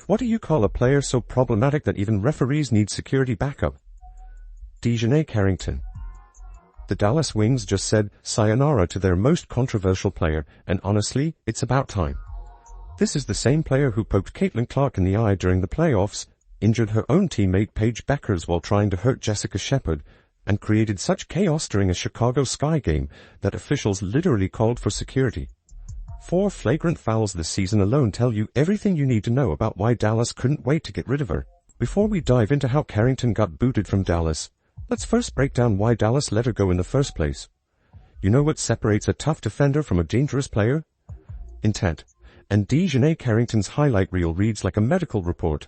What do you call a player so problematic that even referees need security backup? DiJonai Carrington. The Dallas Wings just said sayonara to their most controversial player, and honestly, it's about time. This is the same player who poked Caitlin Clark in the eye during the playoffs, injured her own teammate Paige Beckers while trying to hurt Jessica Shepard, and created such chaos during a Chicago Sky game that officials literally called for security. 4 flagrant fouls this season alone tell you everything you need to know about why Dallas couldn't wait to get rid of her. Before we dive into how Carrington got booted from Dallas, let's first break down why Dallas let her go in the first place. You know what separates a tough defender from a dangerous player? Intent. And DiJonai Carrington's highlight reel reads like a medical report.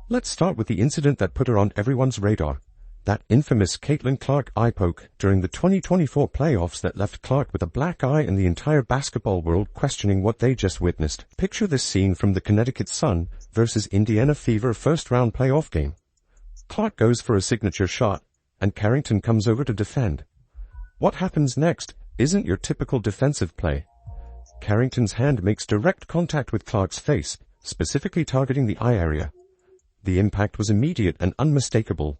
Let's start with the incident that put her on everyone's radar. That infamous Caitlin Clark eye poke during the 2024 playoffs that left Clark with a black eye and the entire basketball world questioning what they just witnessed. Picture this scene from the Connecticut Sun versus Indiana Fever first-round playoff game. Clark goes for a signature shot, and Carrington comes over to defend. What happens next isn't your typical defensive play. Carrington's hand makes direct contact with Clark's face, specifically targeting the eye area. The impact was immediate and unmistakable.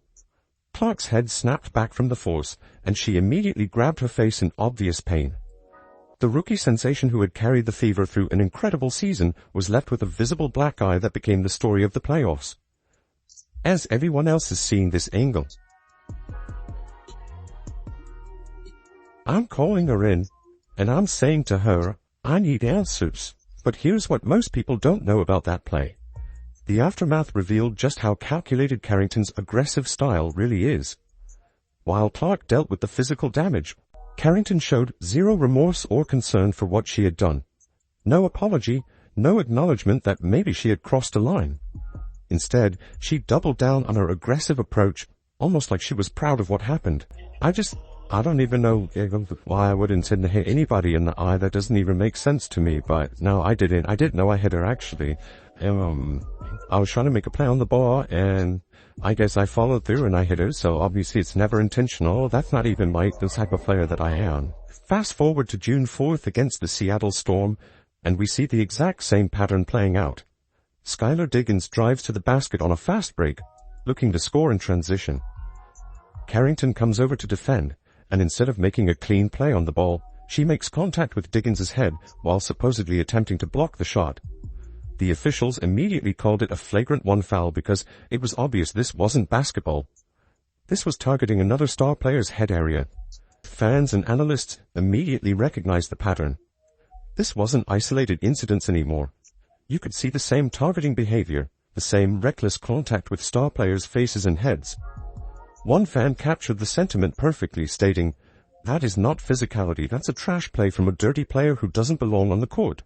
Clark's head snapped back from the force, and she immediately grabbed her face in obvious pain. The rookie sensation who had carried the Fever through an incredible season was left with a visible black eye that became the story of the playoffs. As everyone else is seeing this angle, I'm calling her in, and I'm saying to her, I need answers. But here's what most people don't know about that play. The aftermath revealed just how calculated Carrington's aggressive style really is. While Clark dealt with the physical damage, Carrington showed zero remorse or concern for what she had done. No apology, no acknowledgement that maybe she had crossed a line. Instead, she doubled down on her aggressive approach, almost like she was proud of what happened. I don't even know why I would intend to hit anybody in the eye. That doesn't even make sense to me, but no, I didn't. I didn't know I hit her, actually. I was trying to make a play on the ball, and I guess I followed through and I hit her, so obviously it's never intentional. That's not even the type of player that I am. Fast forward to June 4th against the Seattle Storm, and we see the exact same pattern playing out. Skylar Diggins drives to the basket on a fast break, looking to score in transition. Carrington comes over to defend, and instead of making a clean play on the ball, she makes contact with Diggins's head while supposedly attempting to block the shot. The officials immediately called it a flagrant 1 foul because it was obvious this wasn't basketball. This was targeting another star player's head area. Fans and analysts immediately recognized the pattern. This wasn't isolated incidents anymore. You could see the same targeting behavior, the same reckless contact with star players' faces and heads. One fan captured the sentiment perfectly, stating, "That is not physicality, that's a trash play from a dirty player who doesn't belong on the court."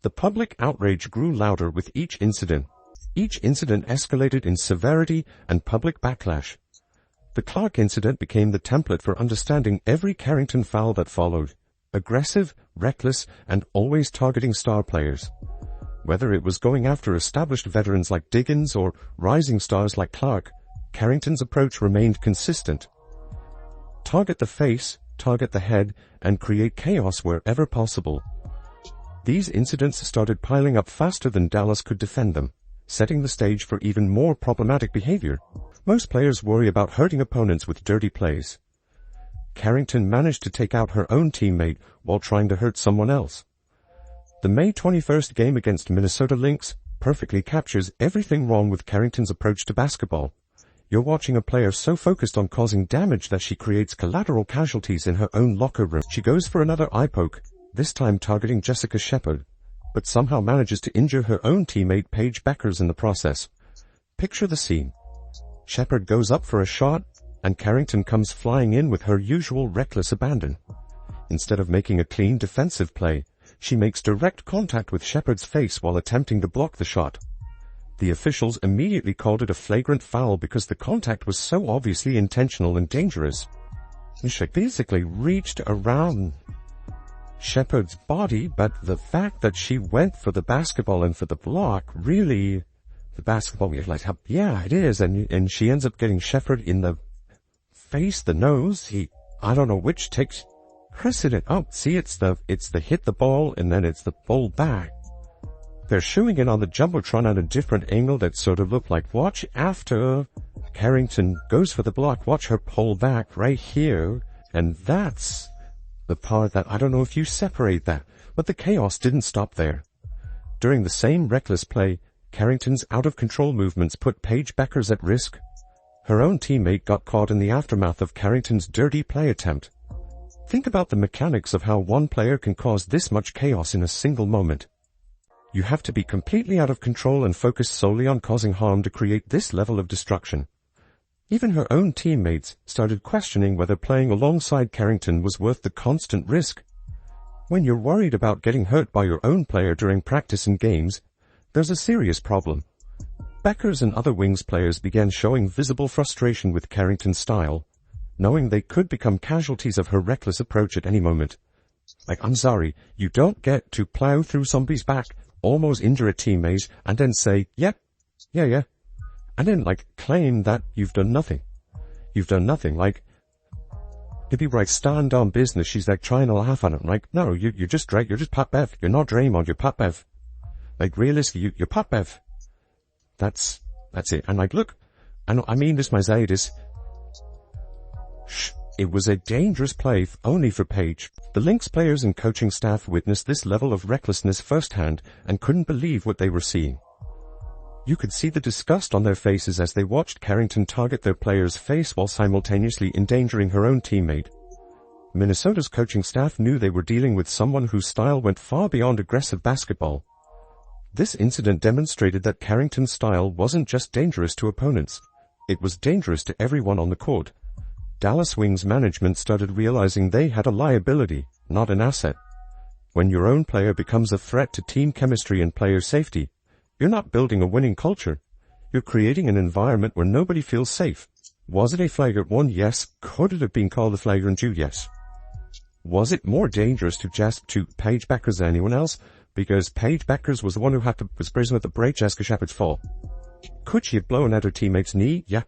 The public outrage grew louder with each incident. Each incident escalated in severity and public backlash. The Clark incident became the template for understanding every Carrington foul that followed. Aggressive, reckless, and always targeting star players. Whether it was going after established veterans like Diggins or rising stars like Clark, Carrington's approach remained consistent. Target the face, target the head, and create chaos wherever possible. These incidents started piling up faster than Dallas could defend them, setting the stage for even more problematic behavior. Most players worry about hurting opponents with dirty plays. Carrington managed to take out her own teammate while trying to hurt someone else. The May 21st game against Minnesota Lynx perfectly captures everything wrong with Carrington's approach to basketball. You're watching a player so focused on causing damage that she creates collateral casualties in her own locker room. She goes for another eye poke, this time targeting Jessica Shepard, but somehow manages to injure her own teammate Paige Beckers in the process. Picture the scene. Shepard goes up for a shot, and Carrington comes flying in with her usual reckless abandon. Instead of making a clean defensive play, she makes direct contact with Shepard's face while attempting to block the shot. The officials immediately called it a flagrant foul because the contact was so obviously intentional and dangerous. She basically reached around Shepard's body, but the fact that she went for the basketball and for the block, really, the basketball, you're like, yeah, it is, and she ends up getting Shepard in the face, the nose. I don't know which takes precedent. Oh, see, it's the hit the ball, and then it's the ball back. They're showing it on the Jumbotron at a different angle that sort of looked like, watch after Carrington goes for the block, watch her pull back right here, and that's the part that, I don't know if you separate that, but the chaos didn't stop there. During the same reckless play, Carrington's out-of-control movements put Paige Beckers at risk. Her own teammate got caught in the aftermath of Carrington's dirty play attempt. Think about the mechanics of how one player can cause this much chaos in a single moment. You have to be completely out of control and focus solely on causing harm to create this level of destruction. Even her own teammates started questioning whether playing alongside Carrington was worth the constant risk. When you're worried about getting hurt by your own player during practice and games, there's a serious problem. Beckers and other Wings players began showing visible frustration with Carrington's style, knowing they could become casualties of her reckless approach at any moment. Like, I'm sorry, you don't get to plow through somebody's back, almost injure a teammate, and then say, yeah, and then, claim that you've done nothing. You've done nothing, to be right, stand on business, she's trying to laugh at him, no, you're just Pat Bev, you're not Draymond, you're Pat Bev. Realistically, you're Pat Bev. That's it. And look, I mean this, Myzaitis. It was a dangerous play only for Paige. The Lynx players and coaching staff witnessed this level of recklessness firsthand and couldn't believe what they were seeing. You could see the disgust on their faces as they watched Carrington target their player's face while simultaneously endangering her own teammate. Minnesota's coaching staff knew they were dealing with someone whose style went far beyond aggressive basketball. This incident demonstrated that Carrington's style wasn't just dangerous to opponents, it was dangerous to everyone on the court. Dallas Wings management started realizing they had a liability, not an asset. When your own player becomes a threat to team chemistry and player safety, you're not building a winning culture. You're creating an environment where nobody feels safe. Was it a flagrant one? Yes. Could it have been called a flagrant two? Yes. Was it more dangerous to Paige Beckers than anyone else? Because Paige Beckers was the one who was present at the break Jessica Shepard's fall. Could she have blown at her teammate's knee? Yeah.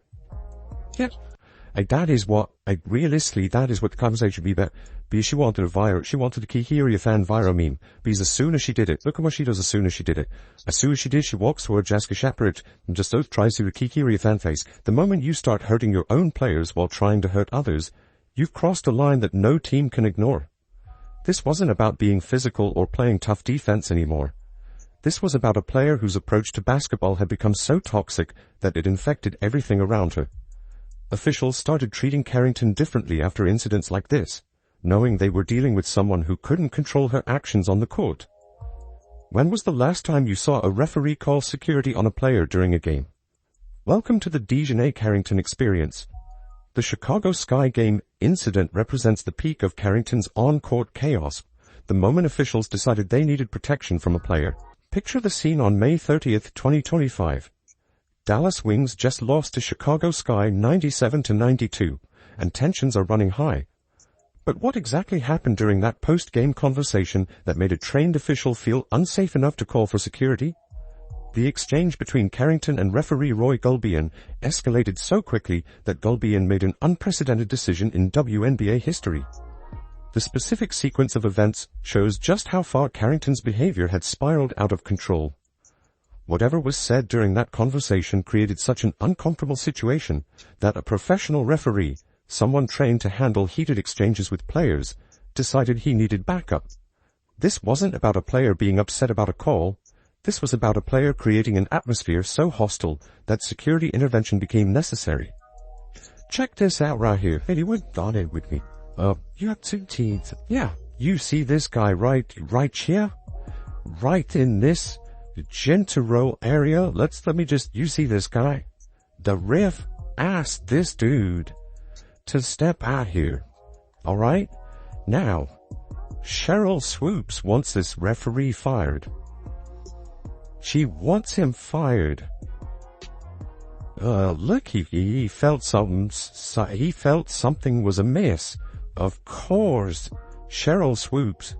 Realistically, that is what the conversation should be about. Because she wanted to hear a fan viral meme. Because as soon as she did it, look at what she does as soon as she did it. As soon as she did, she walks toward Jessica Shepard and just tries to do a fan face. The moment you start hurting your own players while trying to hurt others, you've crossed a line that no team can ignore. This wasn't about being physical or playing tough defense anymore. This was about a player whose approach to basketball had become so toxic that it infected everything around her. Officials started treating Carrington differently after incidents like this, knowing they were dealing with someone who couldn't control her actions on the court. When was the last time you saw a referee call security on a player during a game? Welcome to the DiJonai Carrington experience. The Chicago Sky game incident represents the peak of Carrington's on-court chaos, the moment officials decided they needed protection from a player. Picture the scene on May 30th, 2025. Dallas Wings just lost to Chicago Sky 97-92, and tensions are running high. But what exactly happened during that post-game conversation that made a trained official feel unsafe enough to call for security? The exchange between Carrington and referee Roy Gulbian escalated so quickly that Gulbian made an unprecedented decision in WNBA history. The specific sequence of events shows just how far Carrington's behavior had spiraled out of control. Whatever was said during that conversation created such an uncomfortable situation that a professional referee, someone trained to handle heated exchanges with players, decided he needed backup. This wasn't about a player being upset about a call. This was about a player creating an atmosphere so hostile that security intervention became necessary. Check this out right here. Hey, you went on it with me. You have two teams. Yeah, you see this guy right here? Right in this Gentile area. You see this guy? The ref asked this dude to step out here. Alright? Now, Cheryl Swoops wants this referee fired. She wants him fired. Look, he felt something was amiss. Of course, Cheryl Swoops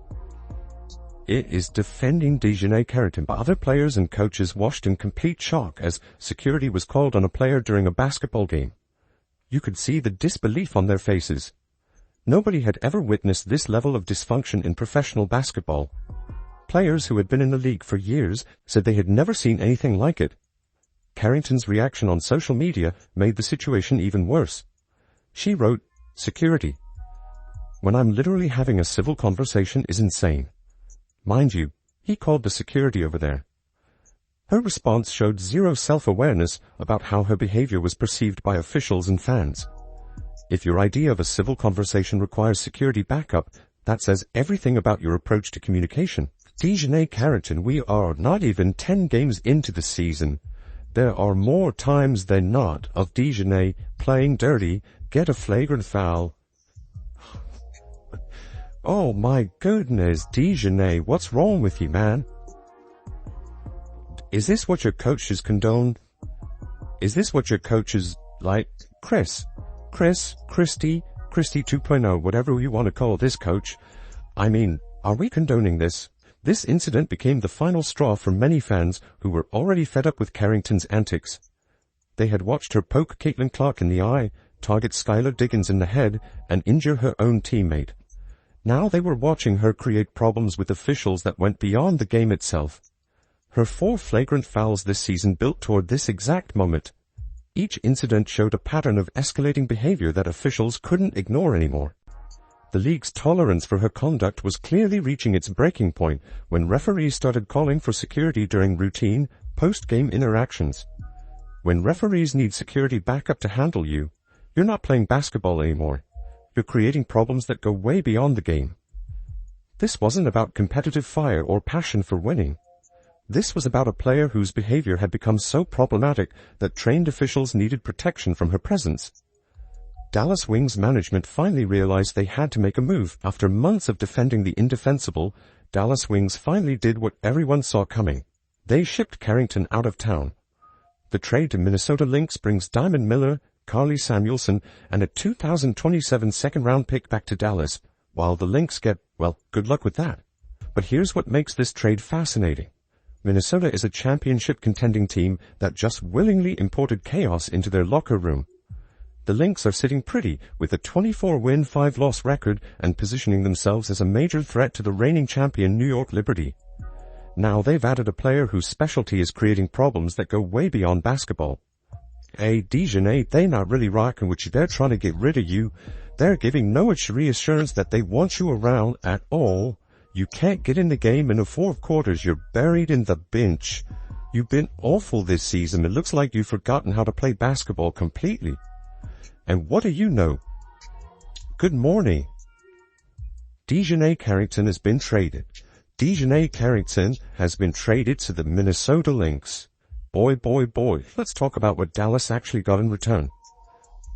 is defending DiJonai Carrington, but other players and coaches watched in complete shock as security was called on a player during a basketball game. You could see the disbelief on their faces. Nobody had ever witnessed this level of dysfunction in professional basketball. Players who had been in the league for years said they had never seen anything like it. Carrington's reaction on social media made the situation even worse. She wrote, "Security. When I'm literally having a civil conversation is insane. Mind you, he called the security over there." Her response showed zero self-awareness about how her behavior was perceived by officials and fans. If your idea of a civil conversation requires security backup, that says everything about your approach to communication. DiJonai Carrington, we are not even 10 games into the season. There are more times than not of DiJonai playing dirty, get a flagrant foul. Oh my goodness, DiJonai, what's wrong with you, man? Is this what your coaches condone? Is this what your coaches like? Christy 2.0, whatever you want to call this coach. I mean, are we condoning this? This incident became the final straw for many fans who were already fed up with Carrington's antics. They had watched her poke Caitlin Clark in the eye, target Skylar Diggins in the head, and injure her own teammate. Now they were watching her create problems with officials that went beyond the game itself. Her 4 flagrant fouls this season built toward this exact moment. Each incident showed a pattern of escalating behavior that officials couldn't ignore anymore. The league's tolerance for her conduct was clearly reaching its breaking point when referees started calling for security during routine, post-game interactions. When referees need security backup to handle you, you're not playing basketball anymore. You're creating problems that go way beyond the game. This wasn't about competitive fire or passion for winning. This was about a player whose behavior had become so problematic that trained officials needed protection from her presence. Dallas Wings management finally realized they had to make a move. After months of defending the indefensible, Dallas Wings finally did what everyone saw coming. They shipped Carrington out of town. The trade to Minnesota Lynx brings Diamond Miller, Carly Samuelson, and a 2027 second-round pick back to Dallas, while the Lynx get, well, good luck with that. But here's what makes this trade fascinating. Minnesota is a championship contending team that just willingly imported chaos into their locker room. The Lynx are sitting pretty with a 24-win, 5-loss record and positioning themselves as a major threat to the reigning champion New York Liberty. Now they've added a player whose specialty is creating problems that go way beyond basketball. Hey, DiJonai, they not really rocking with you. They're trying to get rid of you. They're giving no reassurance that they want you around at all. You can't get in the game in the 4th quarters. You're buried in the bench. You've been awful this season. It looks like you've forgotten how to play basketball completely. And what do you know? Good morning. DiJonai Carrington has been traded. DiJonai Carrington has been traded to the Minnesota Lynx. Boy. Let's talk about what Dallas actually got in return.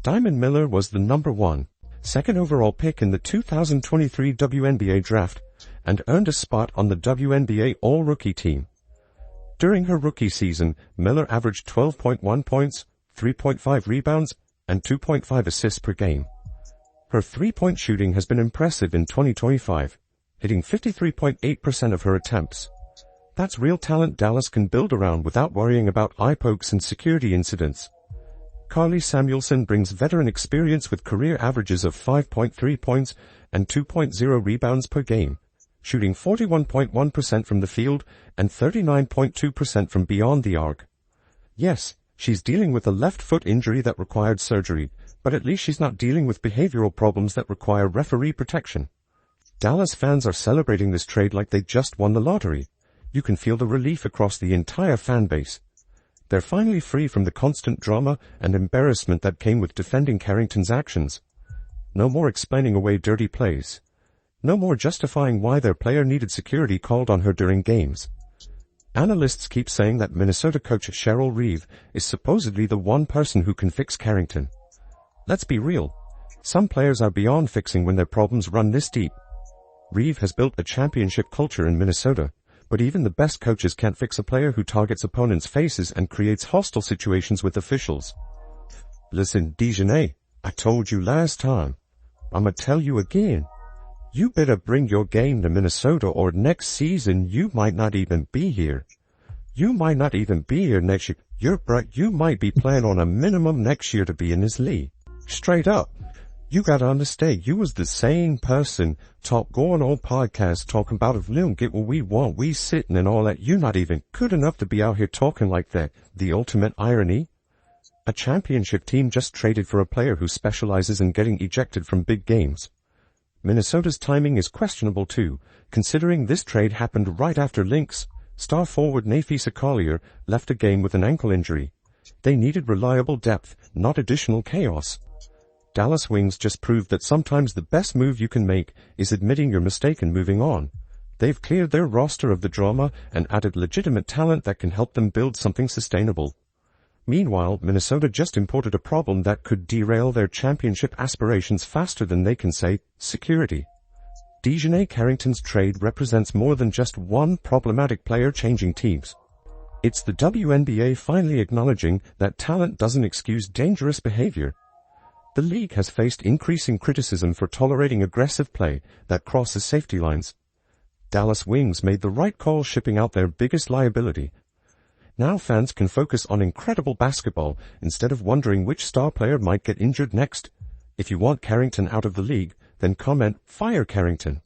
Diamond Miller was the number 1, second overall pick in the 2023 WNBA draft and earned a spot on the WNBA All-Rookie team. During her rookie season, Miller averaged 12.1 points, 3.5 rebounds, and 2.5 assists per game. Her three-point shooting has been impressive in 2025, hitting 53.8% of her attempts. That's real talent Dallas can build around without worrying about eye pokes and security incidents. Carly Samuelson brings veteran experience with career averages of 5.3 points and 2.0 rebounds per game, shooting 41.1% from the field and 39.2% from beyond the arc. Yes, she's dealing with a left foot injury that required surgery, but at least she's not dealing with behavioral problems that require referee protection. Dallas fans are celebrating this trade like they just won the lottery. You can feel the relief across the entire fan base. They're finally free from the constant drama and embarrassment that came with defending Carrington's actions. No more explaining away dirty plays. No more justifying why their player needed security called on her during games. Analysts keep saying that Minnesota coach Cheryl Reeve is supposedly the one person who can fix Carrington. Let's be real. Some players are beyond fixing when their problems run this deep. Reeve has built a championship culture in Minnesota, but even the best coaches can't fix a player who targets opponents' faces and creates hostile situations with officials. Listen, DiJonai, I told you last time. I'ma tell you again. You better bring your game to Minnesota or next season you might not even be here. You might not even be here next year. You might be playing on a minimum next year to be in this league. Straight up. You gotta understand, you was the same person going on podcasts talking about if we don't get what we want, we sitting and all that. You not even good enough to be out here talking like that. The ultimate irony. A championship team just traded for a player who specializes in getting ejected from big games. Minnesota's timing is questionable too, considering this trade happened right after Lynx star forward Nafisa Collier left a game with an ankle injury. They needed reliable depth, not additional chaos. Dallas Wings just proved that sometimes the best move you can make is admitting your mistake and moving on. They've cleared their roster of the drama and added legitimate talent that can help them build something sustainable. Meanwhile, Minnesota just imported a problem that could derail their championship aspirations faster than they can say, security. DiJonai Carrington's trade represents more than just one problematic player changing teams. It's the WNBA finally acknowledging that talent doesn't excuse dangerous behavior. The league has faced increasing criticism for tolerating aggressive play that crosses safety lines. Dallas Wings made the right call shipping out their biggest liability. Now fans can focus on incredible basketball instead of wondering which star player might get injured next. If you want Carrington out of the league, then comment, "Fire Carrington."